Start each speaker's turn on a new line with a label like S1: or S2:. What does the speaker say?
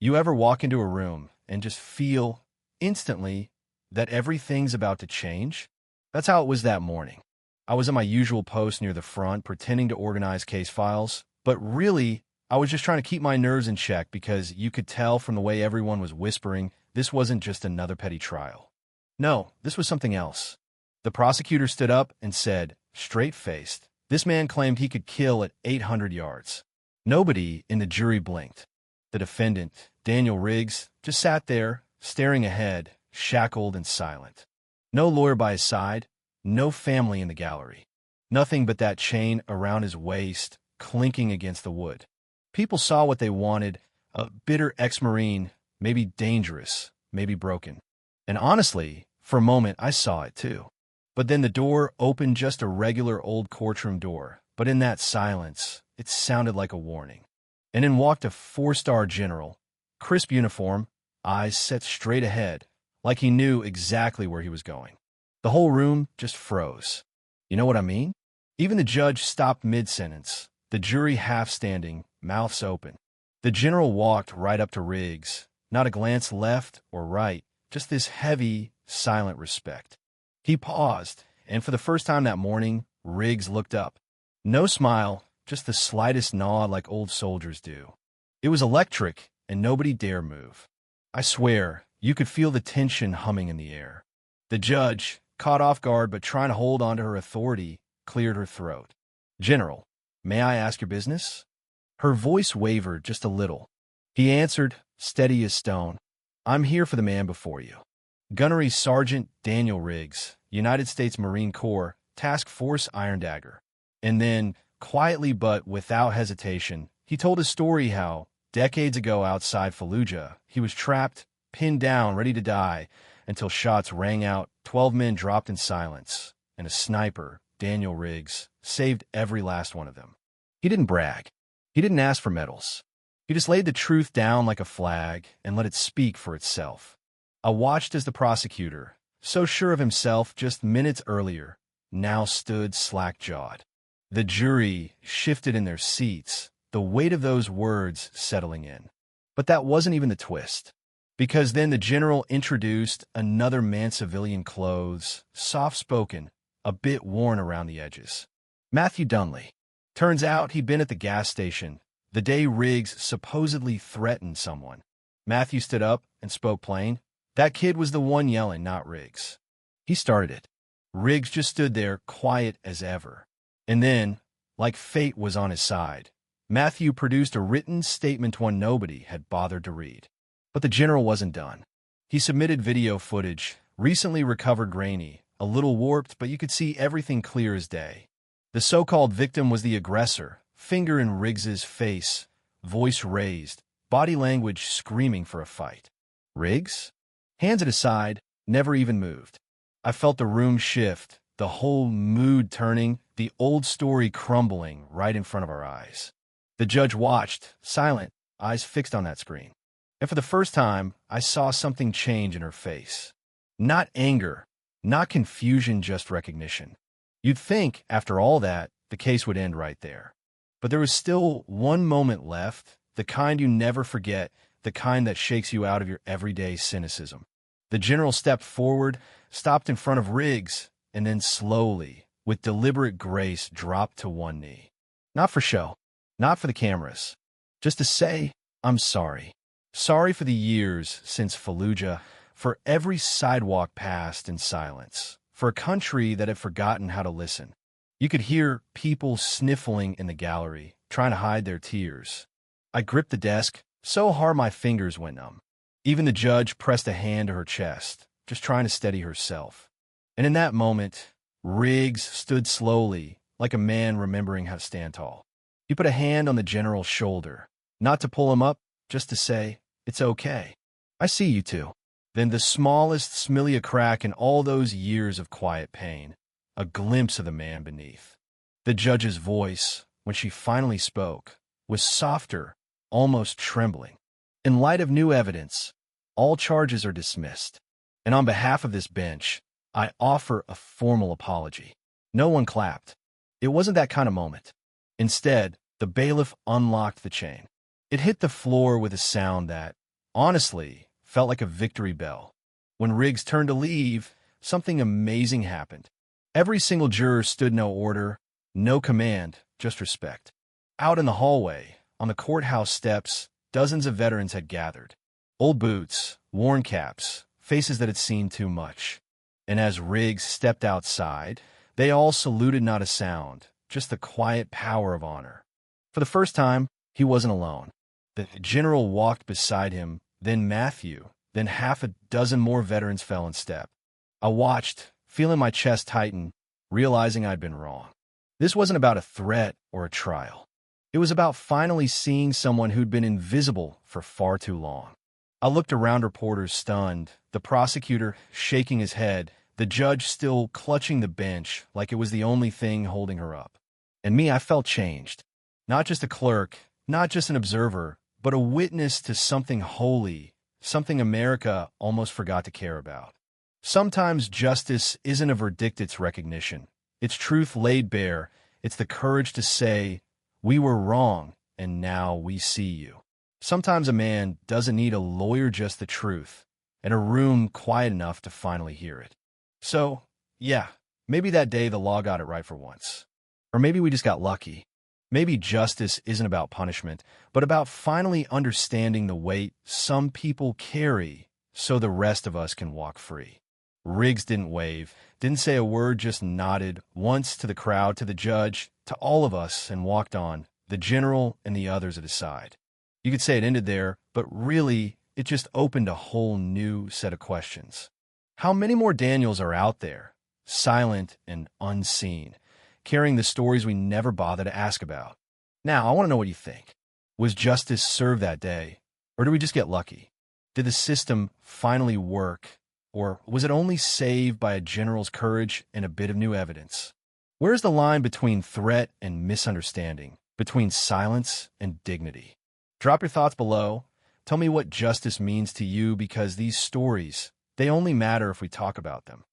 S1: You ever walk into a room and just feel instantly that everything's about to change? That's how it was that morning. I was at my usual post near the front, pretending to organize case files, but really, I was just trying to keep my nerves in check because you could tell from the way everyone was whispering this wasn't just another petty trial. No, this was something else. The prosecutor stood up and said, straight-faced, this man claimed he could kill at 800 yards. Nobody in the jury blinked. The defendant, Daniel Riggs, just sat there, staring ahead, shackled and silent. No lawyer by his side, no family in the gallery. Nothing but that chain around his waist, clinking against the wood. People saw what they wanted, a bitter ex-Marine, maybe dangerous, maybe broken. And honestly, for a moment, I saw it too. But then the door opened, just a regular old courtroom door. But in that silence, it sounded like a warning. And in walked a four-star general, crisp uniform, eyes set straight ahead, like he knew exactly where he was going. The whole room just froze. You know what I mean? Even the judge stopped mid-sentence, the jury half-standing, mouths open. The general walked right up to Riggs, not a glance left or right, just this heavy, silent respect. He paused, and for the first time that morning, Riggs looked up. No smile, just the slightest nod like old soldiers do. It was electric, and nobody dare move. I swear, you could feel the tension humming in the air. The judge, caught off guard but trying to hold on to her authority, cleared her throat. General, may I ask your business? Her voice wavered just a little. He answered, steady as stone, I'm here for the man before you. Gunnery Sergeant Daniel Riggs, United States Marine Corps, Task Force Iron Dagger. And then, quietly but without hesitation, he told his story how, decades ago outside Fallujah, he was trapped, pinned down, ready to die, until shots rang out, 12 men dropped in silence, and a sniper, Daniel Riggs, saved every last one of them. He didn't brag. He didn't ask for medals. He just laid the truth down like a flag and let it speak for itself. I watched as the prosecutor, so sure of himself just minutes earlier, now stood slack-jawed. The jury shifted in their seats, the weight of those words settling in. But that wasn't even the twist. Because then the general introduced another man, civilian clothes, soft-spoken, a bit worn around the edges. Matthew Dunley. Turns out he'd been at the gas station the day Riggs supposedly threatened someone. Matthew stood up and spoke plain. That kid was the one yelling, not Riggs. He started it. Riggs just stood there, quiet as ever. And then, like fate was on his side, Matthew produced a written statement one nobody had bothered to read. But the general wasn't done. He submitted video footage, recently recovered grainy, a little warped, but you could see everything clear as day. The so-called victim was the aggressor, finger in Riggs's face, voice raised, body language screaming for a fight. Riggs? Hands at his side, never even moved. I felt the room shift, the whole mood turning, the old story crumbling right in front of our eyes. The judge watched, silent, eyes fixed on that screen. And for the first time, I saw something change in her face. Not anger, not confusion, just recognition. You'd think, after all that, the case would end right there. But there was still one moment left, the kind you never forget, the kind that shakes you out of your everyday cynicism. The general stepped forward, stopped in front of Riggs, and then slowly, with deliberate grace, dropped to one knee. Not for show, not for the cameras, just to say, I'm sorry. Sorry for the years since Fallujah, for every sidewalk passed in silence, for a country that had forgotten how to listen. You could hear people sniffling in the gallery, trying to hide their tears. I gripped the desk so hard my fingers went numb. Even the judge pressed a hand to her chest, just trying to steady herself. And in that moment, Riggs stood slowly, like a man remembering how to stand tall. He put a hand on the general's shoulder, not to pull him up, just to say, it's okay. I see you two. Then the smallest smilia crack in all those years of quiet pain, a glimpse of the man beneath. The judge's voice, when she finally spoke, was softer, almost trembling. In light of new evidence, all charges are dismissed. And on behalf of this bench, I offer a formal apology. No one clapped. It wasn't that kind of moment. Instead, the bailiff unlocked the chain. It hit the floor with a sound that, Honestly, felt like a victory bell. When Riggs turned to leave, something amazing happened. Every single juror stood no order, no command, just respect. Out in the hallway, on the courthouse steps, dozens of veterans had gathered. Old boots, worn caps, faces that had seen too much. And as Riggs stepped outside, they all saluted, not a sound, just the quiet power of honor. For the first time, he wasn't alone. The general walked beside him, then Matthew, then half a dozen more veterans fell in step. I watched, feeling my chest tighten, realizing I'd been wrong. This wasn't about a threat or a trial. It was about finally seeing someone who'd been invisible for far too long. I looked around, reporters stunned, the prosecutor shaking his head, the judge still clutching the bench like it was the only thing holding her up. And me, I felt changed. Not just a clerk, not just an observer, but a witness to something holy, something America almost forgot to care about. Sometimes justice isn't a verdict, it's recognition. It's truth laid bare. It's the courage to say, we were wrong, and now we see you. Sometimes a man doesn't need a lawyer, just the truth, and a room quiet enough to finally hear it. So, yeah, maybe that day the law got it right for once. Or maybe we just got lucky. Maybe justice isn't about punishment, but about finally understanding the weight some people carry so the rest of us can walk free. Riggs didn't wave, didn't say a word, just nodded, once to the crowd, to the judge, to all of us, and walked on, the general and the others at his side. You could say it ended there, but really, it just opened a whole new set of questions. How many more Daniels are out there, silent and unseen, carrying the stories we never bother to ask about? Now, I want to know what you think. Was justice served that day, or did we just get lucky? Did the system finally work, or was it only saved by a general's courage and a bit of new evidence? Where's the line between threat and misunderstanding, between silence and dignity? Drop your thoughts below. Tell me what justice means to you, because these stories, they only matter if we talk about them.